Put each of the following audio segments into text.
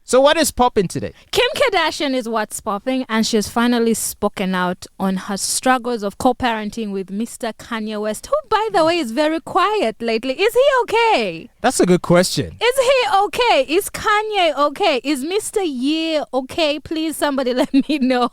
So what is popping today? Kim Kardashian is what's popping, and she has finally spoken out on her struggles of co-parenting with Mr. Kanye West, who, by the way, is very quiet lately. Is he okay? That's a good question. Is he okay? Is Kanye okay? Is Mr. Ye okay? Please, somebody let me know.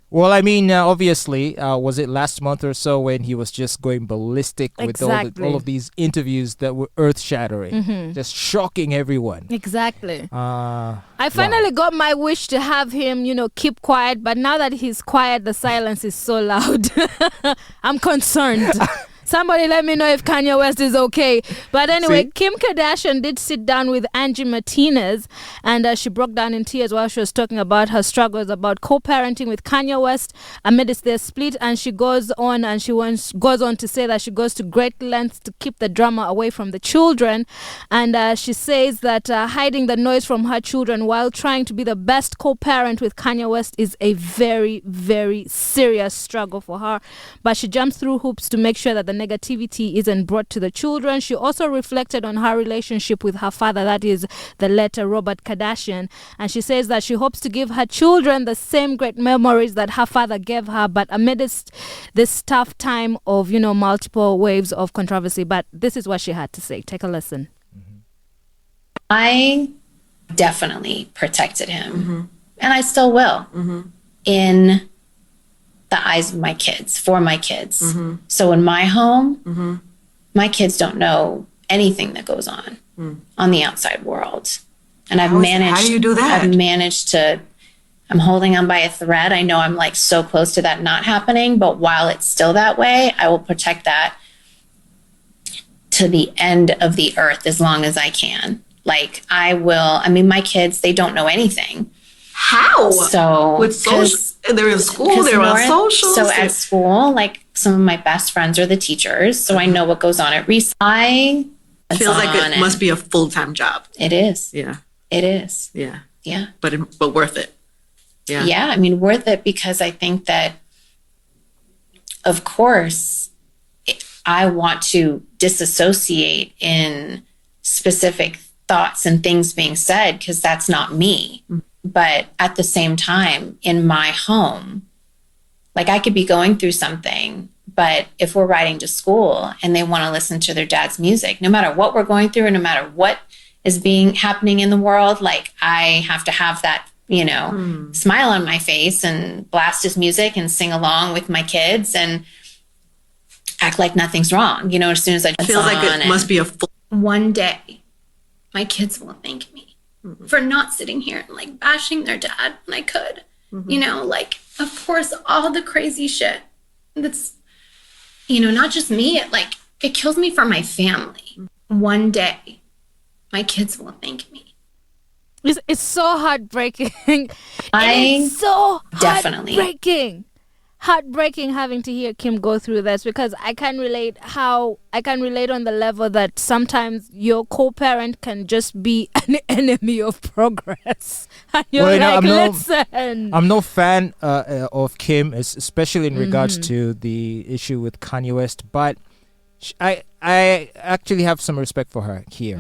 Well, I mean, obviously, was it last month or so when he was just going ballistic with all of these interviews that were earth-shattering, just shocking everyone. Exactly. I finally got my wish to have him, keep quiet. But now that he's quiet, the silence is so loud. I'm concerned. Somebody let me know if Kanye West is okay. But anyway, Kim Kardashian did sit down with Angie Martinez, and she broke down in tears while she was talking about her struggles about co-parenting with Kanye West amidst their split. And she goes on to say that she goes to great lengths to keep the drama away from the children. And she says that hiding the noise from her children while trying to be the best co-parent with Kanye West is a very, very serious struggle for her. But she jumps through hoops to make sure that the negativity isn't brought to the children. She also reflected on her relationship with her father, that is the late Robert Kardashian, and she says that she hopes to give her children the same great memories that her father gave her, but amidst this tough time of multiple waves of controversy. But this is what she had to say. Take a listen. I definitely protected him, and I still will, in the eyes of my kids, for my kids. So in my home, my kids don't know anything that goes on the outside world. And I've managed. How do you do that? I've managed to. I'm holding on by a thread. I know I'm like so close to that not happening, but while it's still that way, I will protect that to the end of the earth as long as I can. Like I will. I mean, my kids, they don't know anything. How? So with social, they're in school, they're on social. So at school, like some of my best friends are the teachers, so I know what goes on at recess. Feels like it must be a full-time job. It is. Yeah. It is. Yeah. Yeah. But worth it. Yeah. Yeah. I mean, worth it because I think that, of course, I want to disassociate in specific thoughts and things being said because that's not me. But at the same time, in my home, like I could be going through something, but if we're riding to school and they want to listen to their dad's music, no matter what we're going through and no matter what is happening in the world, like I have to have that, smile on my face and blast his music and sing along with my kids and act like nothing's wrong, as soon as I feel like it must be one day my kids will thank me for not sitting here and like bashing their dad when I could, like of course all the crazy shit that's, not just me, it kills me for my family. One day my kids will thank me. It's so heartbreaking. It's so definitely heartbreaking having to hear Kim go through this because I can relate on the level that sometimes your co-parent can just be an enemy of progress. And you're listen. I'm no fan of Kim, especially in regards to the issue with Kanye West, but I actually have some respect for her here.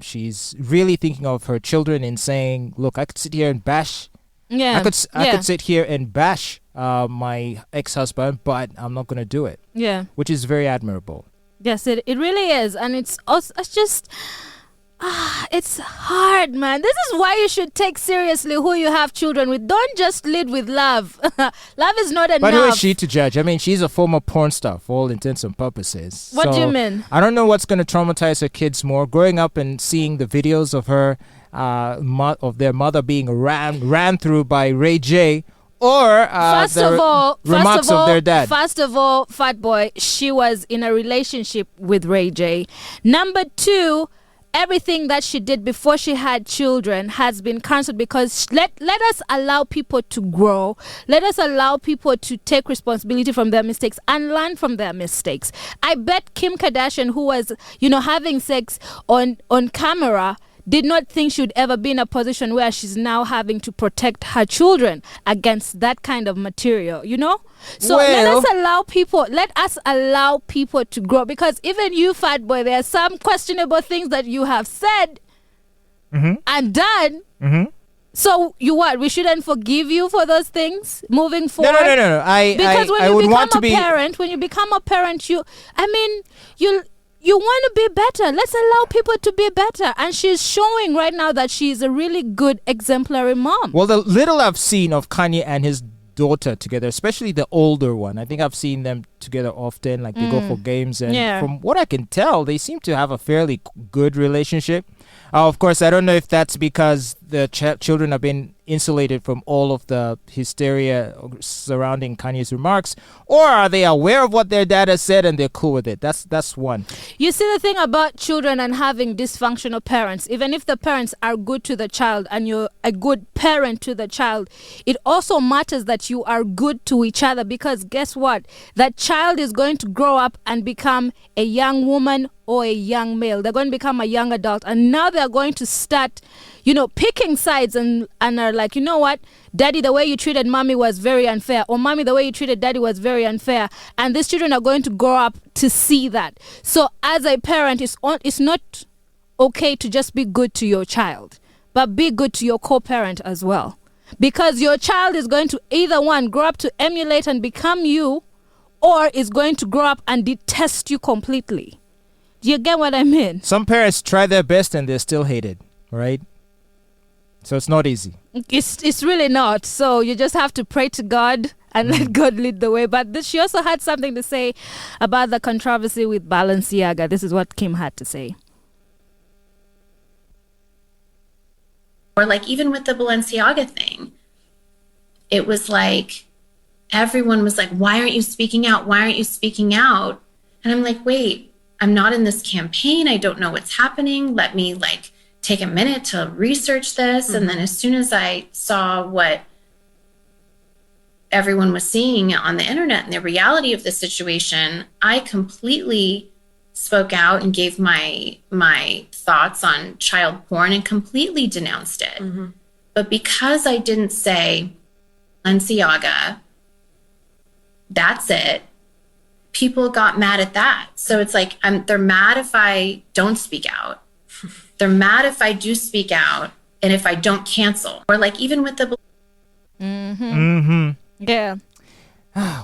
She's really thinking of her children and saying, look, I could sit here and bash. Yeah, I could sit here and bash my ex-husband, but I'm not going to do it. Yeah, which is very admirable. Yes, it really is, and it's just it's hard, man. This is why you should take seriously who you have children with. Don't just lead with love. Love is not enough. But who is she to judge? I mean, she's a former porn star for all intents and purposes. What do you mean? I don't know what's going to traumatize her kids more. Growing up and seeing the videos of her, of their mother being ran through by Ray J, or remarks of their dad. First of all, Fatboy, she was in a relationship with Ray J. Number two, everything that she did before she had children has been cancelled because let us allow people to grow. Let us allow people to take responsibility from their mistakes and learn from their mistakes. I bet Kim Kardashian, who was, having sex on camera, did not think she would ever be in a position where she's now having to protect her children against that kind of material, So let us allow people to grow, because even you, Fatboy, there are some questionable things that you have said and dad. So we shouldn't forgive you for those things moving forward? No. Because when I you would become want to a be parent, you want to be better. Let's allow people to be better. And she's showing right now that she's a really good exemplary mom. Well, the little I've seen of Kanye and his daughter together, especially the older one, I think I've seen them together often, like they go for games, and from what I can tell, they seem to have a fairly good relationship. Of course, I don't know if that's because the children have been insulated from all of the hysteria surrounding Kanye's remarks, or are they aware of what their dad has said and they're cool with it? That's one. You see, the thing about children and having dysfunctional parents, even if the parents are good to the child and you're a good parent to the child, it also matters that you are good to each other, because guess what? That child is going to grow up and become a young woman or a young male. They're going to become a young adult, and now they're going to start picking sides and are like, you know what, daddy, the way you treated mommy was very unfair, or mommy, the way you treated daddy was very unfair. And these children are going to grow up to see that. So as a parent, it's not okay to just be good to your child, but be good to your co-parent as well, because your child is going to either one grow up to emulate and become you, or is going to grow up and detest you completely. Do you get what I mean? Some parents try their best and they're still hated, right? So it's not easy. It's really not. So you just have to pray to God and let God lead the way. But she also had something to say about the controversy with Balenciaga. This is what Kim had to say. Or like even with the Balenciaga thing, it was like everyone was like, why aren't you speaking out? Why aren't you speaking out? And I'm like, wait, I'm not in this campaign. I don't know what's happening. Let me take a minute to research this. And then as soon as I saw what everyone was seeing on the internet and the reality of the situation, I completely spoke out and gave my thoughts on child porn and completely denounced it. But because I didn't say Balenciaga, that's it, people got mad at that. So it's like they're mad if I don't speak out. They're mad if I do speak out and if I don't cancel. Or like even with the... Yeah.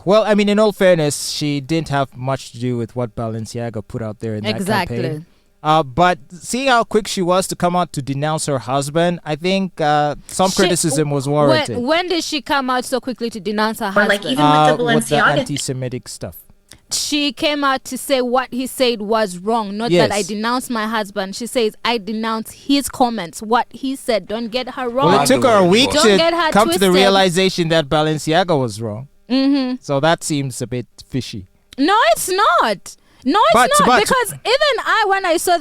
Well, I mean, in all fairness, she didn't have much to do with what Balenciaga put out there in that campaign. But seeing how quick she was to come out to denounce her husband, I think some criticism was warranted. When did she come out so quickly to denounce her husband? Or like even with the Balenciaga... with the anti-Semitic stuff. She came out to say what he said was wrong, not that I denounced my husband. She says, I denounce his comments, what he said. Don't get her wrong. Well, it took her a week to come to the realization that Balenciaga was wrong. So that seems a bit fishy. No, it's not. No, it's not. Because even when I saw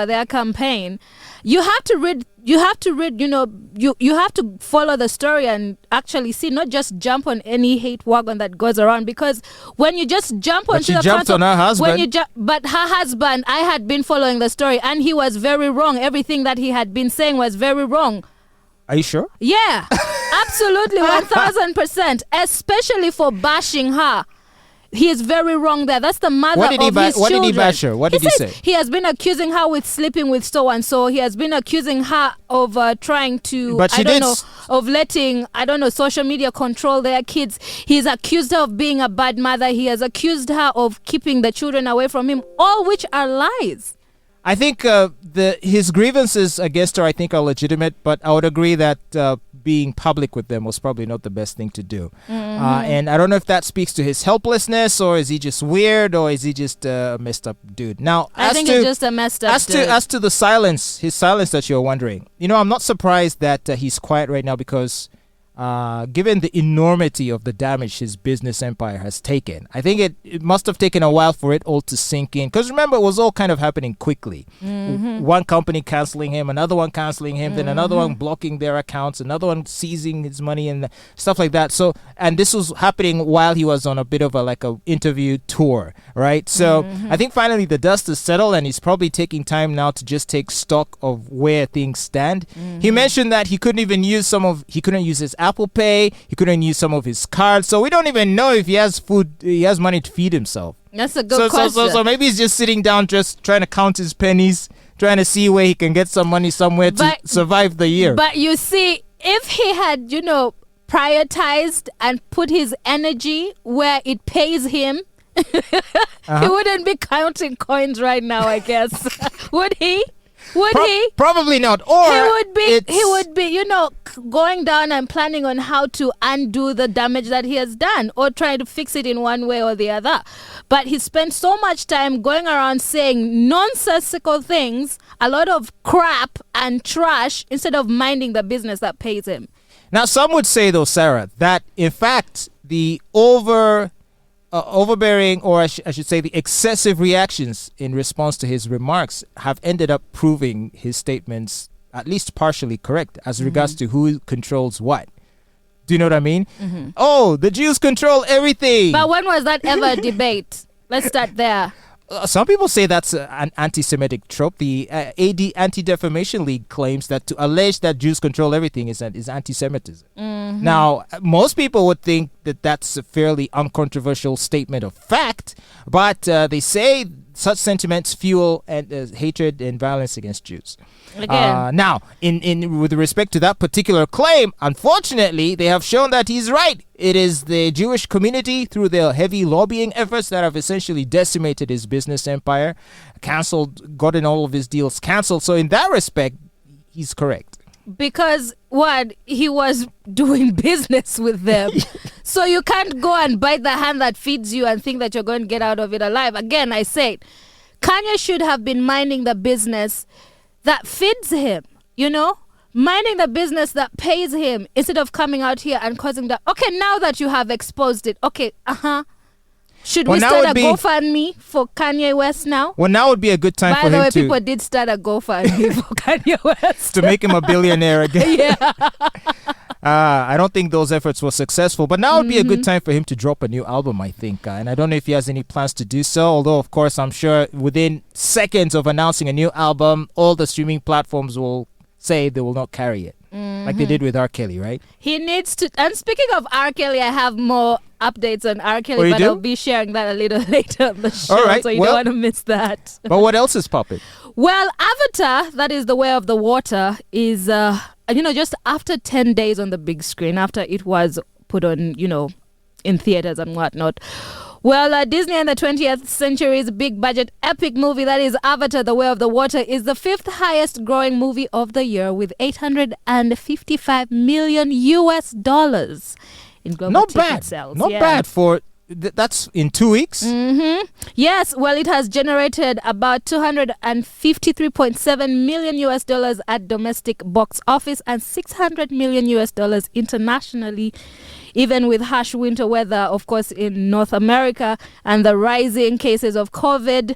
their campaign, you have to read, you have to follow the story and actually see, not just jump on any hate wagon that goes around. Because when you just jump onto the jumped on her husband. But her husband, I had been following the story and he was very wrong. Everything that he had been saying was very wrong. Are you sure? Yeah, absolutely, 1,000%. Especially for bashing her. He is very wrong there. That's the mother of his children. What did he bash her? What did he say? He has been accusing her with sleeping with so and so. He has been accusing her of trying to, of letting, social media control their kids. He's accused her of being a bad mother. He has accused her of keeping the children away from him, all which are lies. I think his grievances against her, I think, are legitimate, but I would agree that being public with them was probably not the best thing to do. And I don't know if that speaks to his helplessness, or is he just weird, or is he just a messed up dude? Now, I think he's just a messed up dude. As to the silence, his silence that you're wondering, I'm not surprised that he's quiet right now, because given the enormity of the damage his business empire has taken, I think it must have taken a while for it all to sink in. Because remember, it was all kind of happening quickly. One company canceling him, another one canceling him, then another one blocking their accounts, another one seizing his money and stuff like that. So, and this was happening while he was on a bit of a interview tour, right? So I think finally the dust is settled, and he's probably taking time now to just take stock of where things stand. He mentioned that he couldn't use his Apple Pay, he couldn't use some of his cards, so we don't even know if he has money to feed himself. That's a good question. So maybe he's just sitting down, just trying to count his pennies, trying to see where he can get some money somewhere to survive the year. But you see, if he had, prioritized and put his energy where it pays him, he wouldn't be counting coins right now, I guess. Would he? Would he? Probably not. Or he would be, going down and planning on how to undo the damage that he has done or trying to fix it in one way or the other. But he spent so much time going around saying nonsensical things, a lot of crap and trash, instead of minding the business that pays him. Now, some would say, though, Sarah, that in fact the overbearing, or I should say the excessive reactions in response to his remarks have ended up proving his statements at least partially correct as regards to who controls what. Do you know what I mean? Mm-hmm. Oh, the Jews control everything. But when was that ever a debate? Let's start there. Some people say that's an anti-Semitic trope. The Anti-Defamation League claims that to allege that Jews control everything is anti-Semitism. Mm-hmm. Now, most people would think that that's a fairly uncontroversial statement of fact, but they say such sentiments fuel hatred and violence against Jews. Now, in with respect to that particular claim, unfortunately, they have shown that he's right. It is the Jewish community, through their heavy lobbying efforts, that have essentially decimated his business empire, gotten all of his deals canceled. So in that respect, he's correct. Because he was doing business with them. So you can't go and bite the hand that feeds you and think that you're going to get out of it alive. Again, I said, Kanye should have been minding the business that feeds him, minding the business that pays him, instead of coming out here and causing that. Okay, now that you have exposed it, should we start a GoFundMe for Kanye West now? Well, now would be a good time for him to... By the way, people did start a GoFundMe for Kanye West. To make him a billionaire again. Yeah. I don't think those efforts were successful, but now would be a good time for him to drop a new album, I think. And I don't know if he has any plans to do so, although, of course, I'm sure within seconds of announcing a new album, all the streaming platforms will say they will not carry it. Like they did with R. Kelly, right? He needs to... And speaking of R. Kelly, I have more updates on R. Kelly, but I'll be sharing that a little later on the show, all right, so you don't want to miss that. But what else is popping? Well, Avatar, that is The Way of the Water, is, just after 10 days on the big screen, after it was put on, in theaters and whatnot. Well, Disney and the 20th Century's big budget epic movie, that is Avatar, The Way of the Water, is the 5th highest growing movie of the year with $855 million in global ticket sales. Not bad for... That's in 2 weeks? Mm-hmm. Yes, well, it has generated about $253.7 million at domestic box office and $600 million internationally, even with harsh winter weather, of course, in North America, and the rising cases of COVID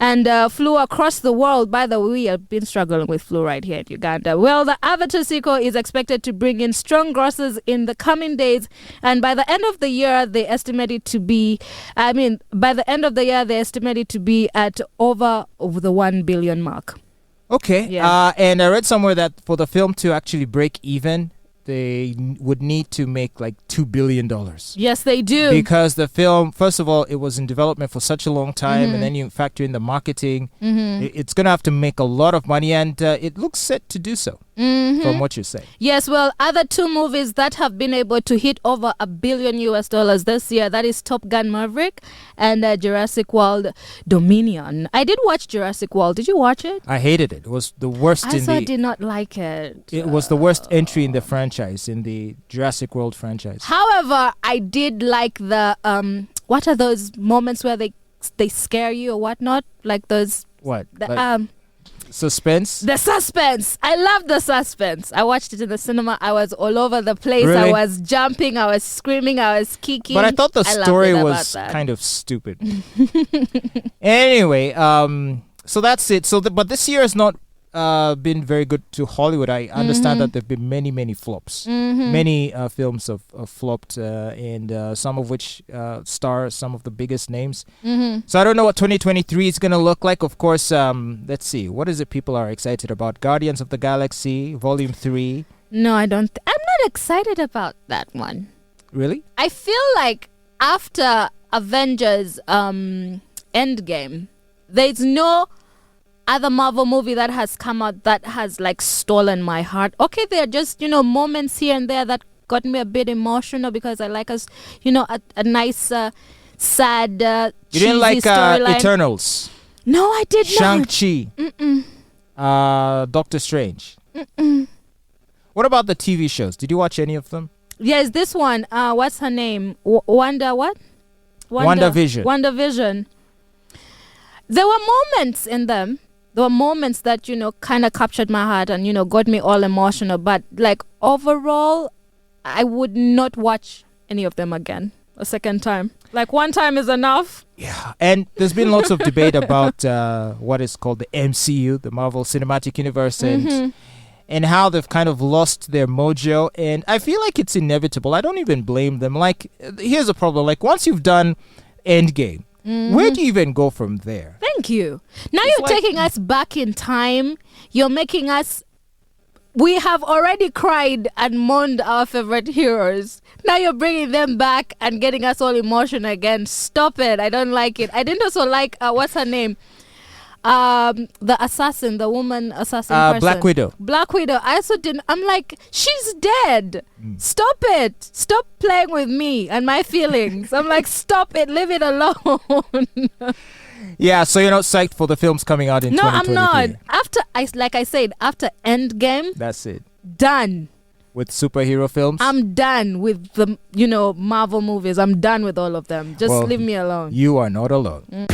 and flu across the world. By the way, we have been struggling with flu right here in Uganda. Well, the Avatar sequel is expected to bring in strong grosses in the coming days, and by the end of the year, they estimate it to be, at over the 1 billion mark. Okay. Yeah. And I read somewhere that for the film to actually break even, they would need to make like $2 billion. Yes, they do. Because the film, first of all, it was in development for such a long time, and then you factor in the marketing. It's going to have to make a lot of money, and it looks set to do so, from what you say. Yes, well, other two movies that have been able to hit over $1 billion this year, that is Top Gun Maverick and Jurassic World Dominion. I did watch Jurassic World. Did you watch it? I hated it. It was the worst I did not like it. It was the worst entry in the franchise, in the Jurassic World franchise. However, I did like the what are those moments where they scare you or whatnot, like those suspense. The suspense. I love the suspense. I watched it in the cinema. I was all over the place. Really? I was jumping, I was screaming, I was kicking. But I thought the story was kind of stupid. Anyway, so that's it. But this year has not been very good to Hollywood. I understand that there have been many flops. Many films have flopped, and some of which star some of the biggest names. So I don't know what 2023 is going to look like. Of course, let's see. What is it people are excited about? Guardians of the Galaxy, Volume 3. No, I don't. I'm not excited about that one. Really? I feel like after Avengers Endgame, there's no other Marvel movie that has come out that has like stolen my heart. Okay, there are just, moments here and there that got me a bit emotional because I like a nice, sad, You didn't like Eternals? No, I did not. Shang-Chi? Doctor Strange? What about the TV shows? Did you watch any of them? Yes, this one. What's her name? WandaVision. WandaVision. There were moments in them. There were moments that, kind of captured my heart and, got me all emotional. But, like, overall, I would not watch any of them again a second time. Like, one time is enough. Yeah. And there's been lots of debate about what is called the MCU, the Marvel Cinematic Universe, and how they've kind of lost their mojo. And I feel like it's inevitable. I don't even blame them. Like, here's the problem. Like, once you've done Endgame, where do you even go from there? Thank you. Now you're taking us back in time. You're making us... We have already cried and mourned our favorite heroes. Now you're bringing them back and getting us all emotional again. Stop it. I don't like it. I didn't also like... what's her name? The assassin, the woman assassin person. Black Widow. Black Widow. I also didn't. I'm like, she's dead. Stop it. Stop playing with me and my feelings. I'm like, stop it. Leave it alone. Yeah, so you're not psyched for the films coming out in 2023? No, I'm not. After after Endgame. That's it. Done. With superhero films? I'm done with the, Marvel movies. I'm done with all of them. Just leave me alone. You are not alone.